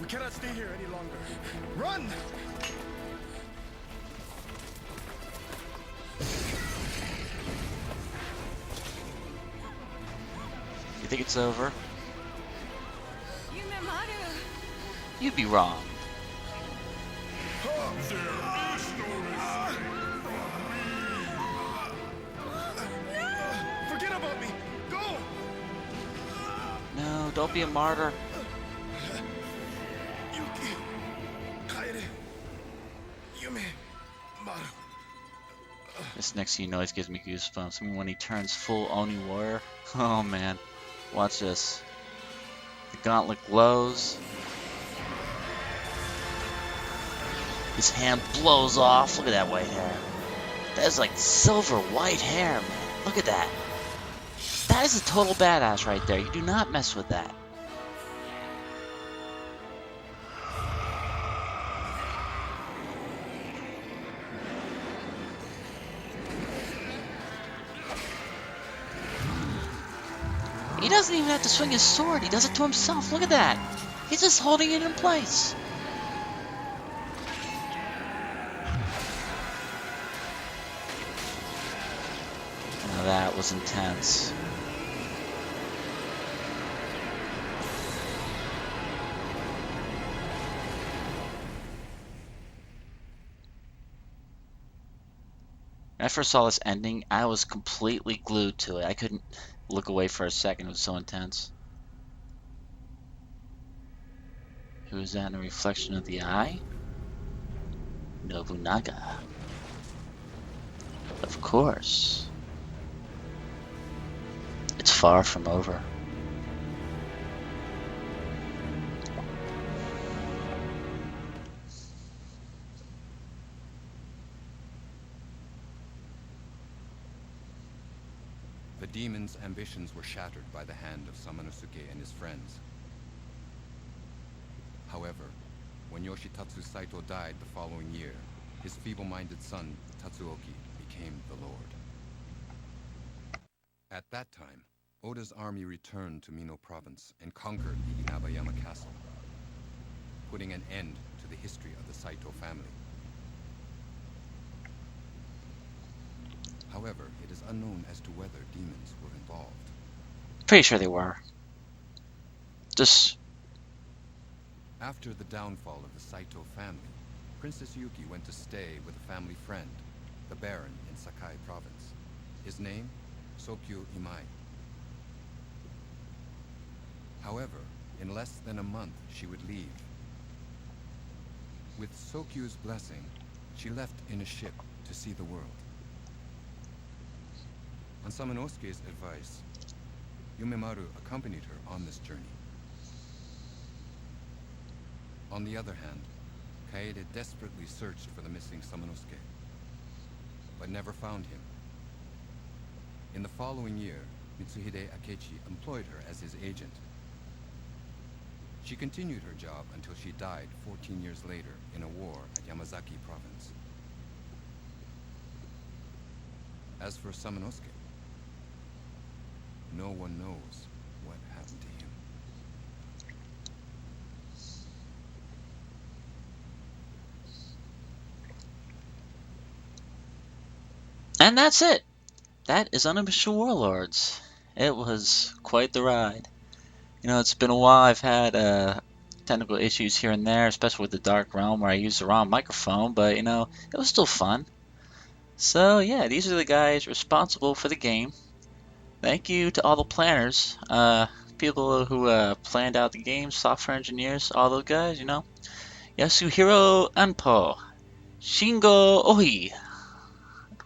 We cannot stay here any longer. Run! You think it's over? Yumemaru! You'd be wrong. Forget about me! Go! No, don't be a martyr. Yuki! Kaede! Yume! Maru! This next scene always gives me goosebumps. I mean, when he turns full Oni warrior. Oh man, watch this. The gauntlet glows. His hand blows off. Look at that white hair. That is like silver white hair, man. Look at that. That is a total badass right there. You do not mess with that. He doesn't even have to swing his sword. He does it to himself. Look at that. He's just holding it in place. Now that was intense. When I first saw this ending, I was completely glued to it. I couldn't look away for a second. It was so intense. Who is that in a reflection of the eye? Nobunaga. Of course. It's far from over. The demon's ambitions were shattered by the hand of Samanosuke and his friends. However, when Yoshitatsu Saito died the following year, his feeble-minded son, Tatsuoki, became the lord. At that time, Oda's army returned to Mino province and conquered the Inabayama castle, putting an end to the history of the Saito family. However, it is unknown as to whether demons were involved. Pretty sure they were. Just... After the downfall of the Saito family, Princess Yuki went to stay with a family friend, the Baron in Sakai province. His name? Sokyu Imai. However, in less than a month, she would leave. With Sokyu's blessing, she left in a ship to see the world. On Samanosuke's advice, Yumemaru accompanied her on this journey. On the other hand, Kaede desperately searched for the missing Samanosuke, but never found him. In the following year, Mitsuhide Akechi employed her as his agent. She continued her job until she died 14 years later in a war at Yamazaki province. As for Samanosuke, no one knows what happened to him. And that's it. That is Onimusha Warlords. It was quite the ride. You know, it's been a while. I've had technical issues here and there, especially with the Dark Realm where I used the wrong microphone, but you know, it was still fun. So yeah, these are the guys responsible for the game. Thank you to all the planners, people who planned out the game, software engineers, all those guys, you know. Yasuhiro Anpo, Shingo Ohi.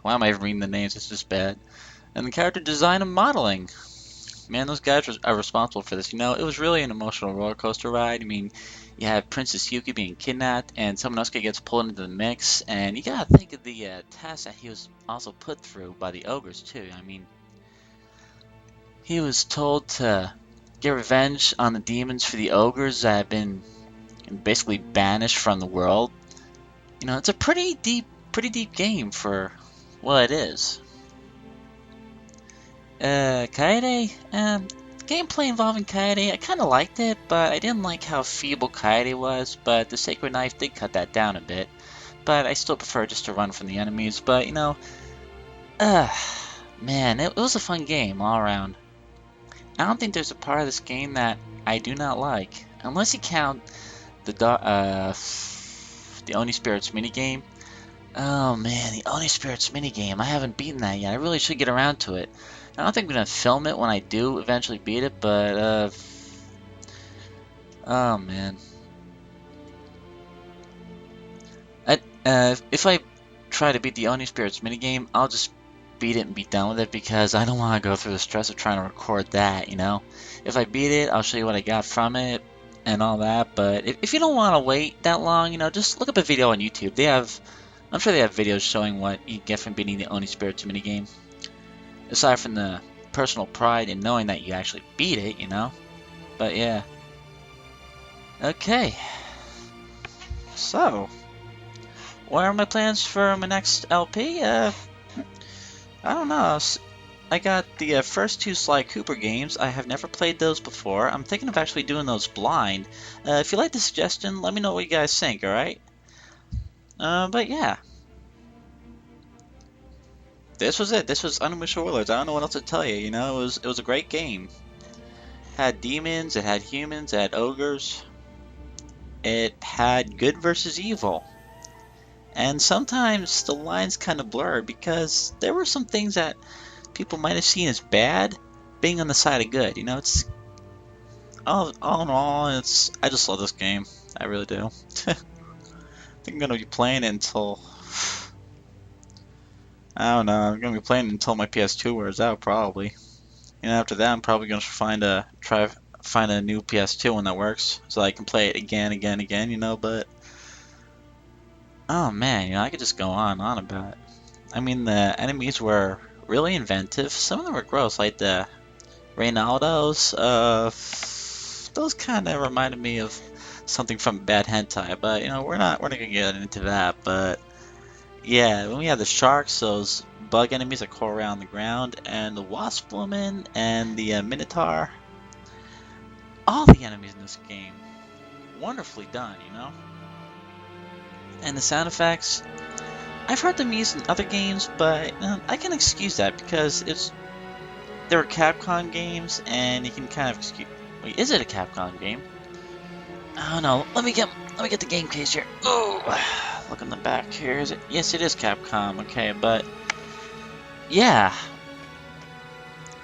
Why am I even reading the names? It's just bad. And the character design and modeling. Man, those guys are responsible for this. You know, it was really an emotional roller coaster ride. I mean, you have Princess Yuki being kidnapped, and someone else gets pulled into the mix, and you gotta think of the test that he was also put through by the ogres too. I mean, he was told to get revenge on the demons for the ogres that have been basically banished from the world. You know, it's a pretty deep game for what it is. Kaede, gameplay involving Kaede, I kind of liked it, but I didn't like how feeble Kaede was, but the Sacred Knife did cut that down a bit. But I still prefer just to run from the enemies, but you know, man, it was a fun game all around. I don't think there's a part of this game that I do not like, unless you count the Oni Spirits minigame. Oh man, the Oni Spirits minigame. I haven't beaten that yet. I really should get around to it. I don't think I'm gonna film it when I do eventually beat it, but oh man. If I try to beat the Oni Spirits minigame, I'll just beat it and be done with it because I don't want to go through the stress of trying to record that, you know? If I beat it, I'll show you what I got from it and all that, but if you don't want to wait that long, you know, just look up a video on YouTube. I'm sure they have videos showing what you get from beating the Oni Spirits minigame. Aside from the personal pride in knowing that you actually beat it, you know? But yeah. Okay. So, what are my plans for my next LP? I don't know. I got the first two Sly Cooper games. I have never played those before. I'm thinking of actually doing those blind. If you like the suggestion, let me know what you guys think, alright? But yeah. This was it. This was Onimusha Warlords. I don't know what else to tell you, you know? It was a great game. It had demons, it had humans, it had ogres. It had good versus evil. And sometimes the lines kind of blur because there were some things that people might have seen as bad being on the side of good. You know, it's all in all, I just love this game. I really do. I think I'm gonna be playing it until I don't know. I'm gonna be playing it until my PS2 wears out, probably. And after that, I'm probably gonna find a new PS2 one that works, so I can play it again, you know. But oh man, you know, I could just go on and on about it. I mean, the enemies were really inventive. Some of them were gross, like the Reynaldos. Those kind of reminded me of something from Bad Hentai, but you know, we're not gonna get into that. But yeah, when we have the sharks, those bug enemies that crawl around the ground, and the wasp woman, and the minotaur, all the enemies in this game, wonderfully done, you know. And the sound effects, I've heard them used in other games, but I can excuse that because there were Capcom games, and you can kind of excuse. Wait, is it a Capcom game? I don't know. Let me get the game case here. Oh, look in the back here. Is it? Yes, it is Capcom. Okay, but yeah,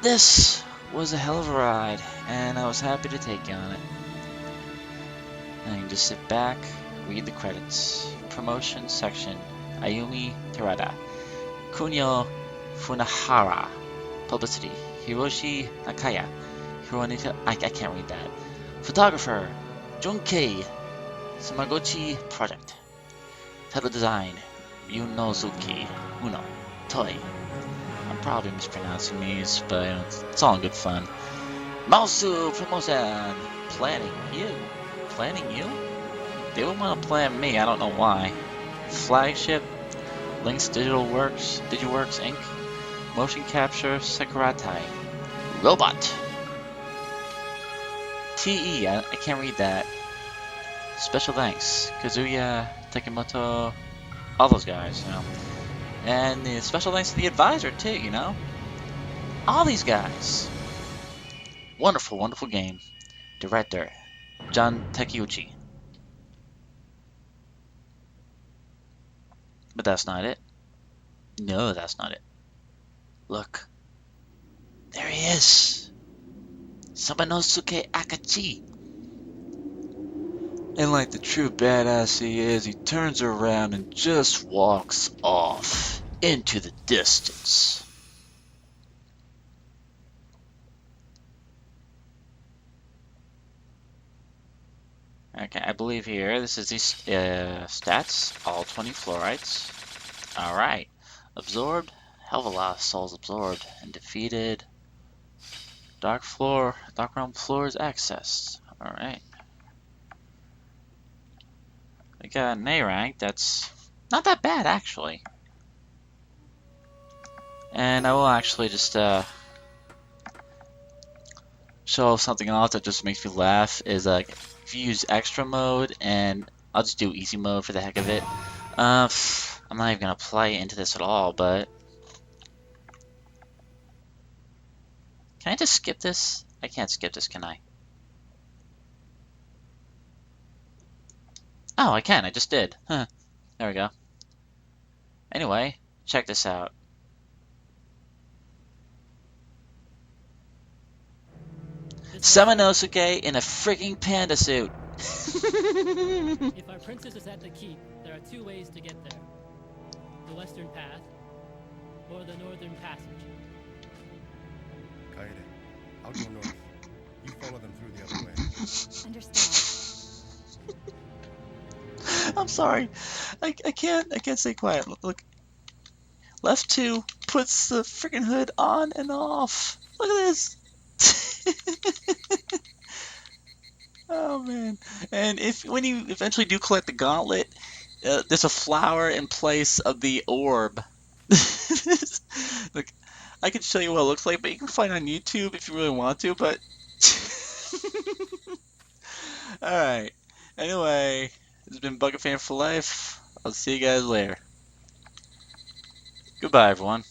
this was a hell of a ride, and I was happy to take you on it. And you can just sit back, read the credits. Promotion section: Ayumi Terada, Kunio Funahara. Publicity: Hiroshi Nakaya. I can't read that. Photographer: Junkei Samagochi Project. Title design: Yunozuki Uno Toy. I'm probably mispronouncing these, but it's all in good fun. Mausu Promotion. Planning you. Planning you? They would want to plan me, I don't know why. Flagship, Link's Digiworks Inc., Motion Capture, Sakuratai. Robot. TE, I can't read that. Special thanks, Kazuya, Takemoto, all those guys, you know. And the special thanks to the advisor too, you know. All these guys. Wonderful, wonderful game. Director, John Takeuchi. But that's not it. No, that's not it. Look. There he is. Samanosuke Akachi. And like the true badass he is, he turns around and just walks off into the distance. Okay, I believe here, this is the stats, all 20 fluorites. Alright, absorbed, hell of a lot of souls absorbed and defeated. Dark realm floors accessed. Alright. We got an A rank, that's not that bad actually. And I will actually just show show something off that just makes me laugh is like if you use extra mode, and I'll just do easy mode for the heck of it. I'm not even gonna play into this at all, but can I just skip this? I can't skip this, can I? Oh, I can. I just did. Huh. There we go. Anyway, check this out. Samanosuke in a freaking panda suit. If our princess is at the keep, there are two ways to get there. The western path, or the northern passage. Kaede, I'll go north. You follow them through the other way. Understand. I'm sorry. I can't stay quiet. Look. Left 2 puts the freaking hood on and off. Look at this. Oh man. And when you eventually do collect the gauntlet, there's a flower in place of the orb. Look, I can show you what it looks like, but you can find it on YouTube if you really want to, but alright. Anyway, this has been Bucket Fan for Life. I'll see you guys later. Goodbye, everyone.